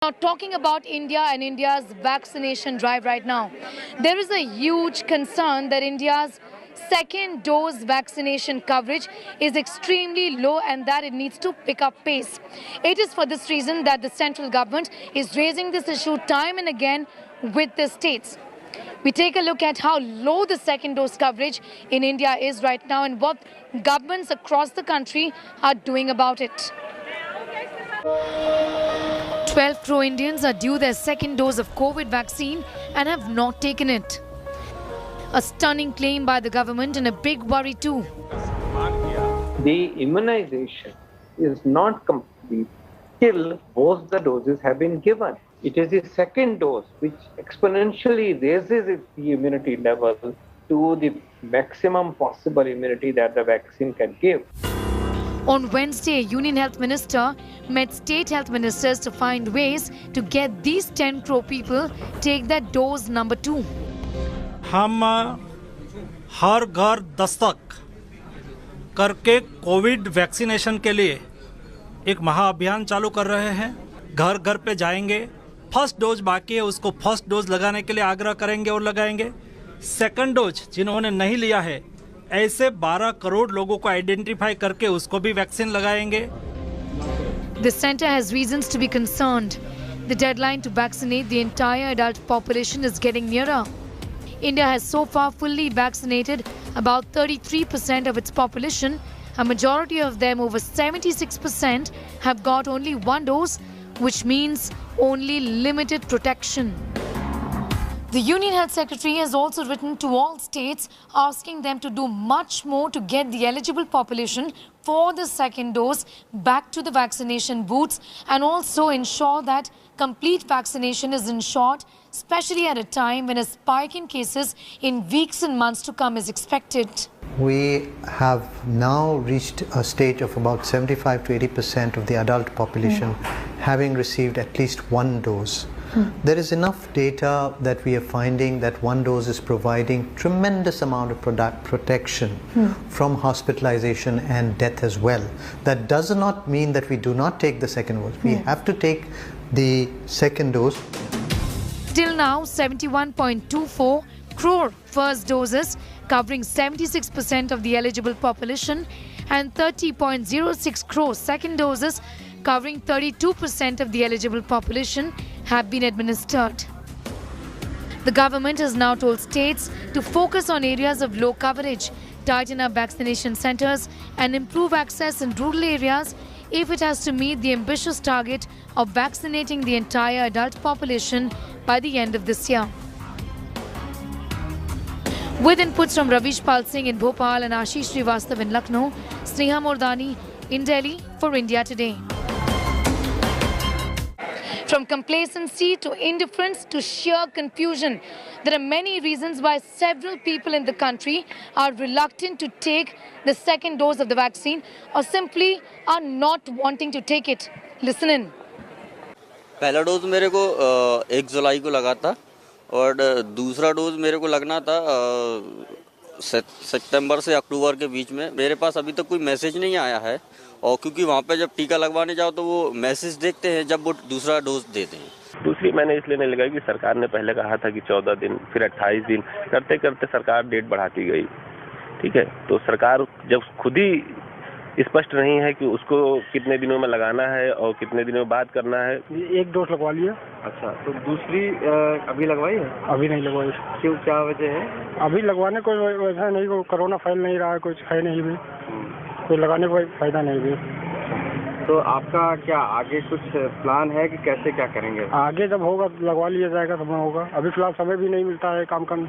Now, talking about India and India's vaccination drive right now, there is a huge concern that India's second dose vaccination coverage is extremely low and that it needs to pick up pace. It is for this reason that the central government is raising this issue time and again with the states. We take a look at how low the second dose coverage in India is right now and what governments across the country are doing about it. 12 crore Indians are due their second dose of COVID vaccine and have not taken it. A stunning claim by the government and a big worry too. The immunization is not complete till both the doses have been given. It is the second dose which exponentially raises the immunity level to the maximum possible immunity that the vaccine can give. On Wednesday, a Union Health Minister met state health ministers to find ways to get these 10 crore people take their dose number 2. हम हर घर दस्तक करके Covid vaccination के लिए एक महाअभियान चालू कर रहे हैं। घर घर पे जाएंगे, फर्स्ट डोज बाकी है उसको फर्स्ट डोज लगाने के लिए आग्रह करेंगे और लगाएंगे। सेकंड डोज जिन्होंने नहीं लिया है ऐसे 12 करोड़ लोगों को आइडेंटिफाई करके उसको भी वैक्सीन लगाएंगे। The center has reasons to be concerned. The deadline to vaccinate the entire adult population is getting nearer. India has so far fully vaccinated about 33% of its population. A majority of them, over 76%, have got only one dose, which means only limited protection. The Union Health Secretary has also written to all states asking them to do much more to get the eligible population for the second dose back to the vaccination booths and also ensure that complete vaccination is ensured, especially at a time when a spike in cases in weeks and months to come is expected. We have now reached a stage of about 75 to 80% of the adult population having received at least one dose. There is enough data that we are finding that one dose is providing tremendous amount of protection from hospitalization and death as well. That does not mean that we do not take the second dose. We have to take the second dose. Till now, 71.24 crore first doses covering 76% of the eligible population and 30.06 crore second doses covering 32% of the eligible population have been administered. The government has now told states to focus on areas of low coverage, tighten up vaccination centers and improve access in rural areas if it has to meet the ambitious target of vaccinating the entire adult population by the end of this year. With inputs from Ravish Pal Singh in Bhopal and Ashish Srivastav in Lucknow, Sneha Mordani in Delhi for India Today. From complacency to indifference to sheer confusion, there are many reasons why several people in the country are reluctant to take the second dose of the vaccine or simply are not wanting to take it. Listen in. पहला dose मेरे को 1 जुलाई को लगा था और दूसरा dose मेरे को लगना था सितंबर से अक्टूबर के बीच में। मेरे पास अभी तक कोई मैसेज नहीं आया है और क्योंकि वहाँ पे जब टीका लगवाने जाओ तो वो मैसेज देखते हैं जब वो दूसरा डोज देते हैं। दूसरी मैंने इसलिए नहीं लगाई कि सरकार ने पहले कहा था कि 14 दिन फिर 28 दिन करते करते सरकार डेट बढ़ाती गई। ठीक है, तो सरकार जब खुद ही स्पष्ट नहीं है कि उसको कितने दिनों में लगाना है और कितने दिनों बाद करना है। एक डोज लगवा लिया। अच्छा, तो दूसरी अभी लगवाई है? अभी नहीं लगवाई। क्यों, क्या वजह है? अभी लगवाने को वैसा नहीं, को कोरोना फैल नहीं रहा है, कुछ है नहीं भी, कोई लगाने का फायदा नहीं भी। तो आपका क्या आगे कुछ प्लान है कि कैसे क्या करेंगे? आगे जब होगा लगवा लिया जाएगा, तब होगा। अभी फिलहाल समय भी नहीं मिलता है काम करने।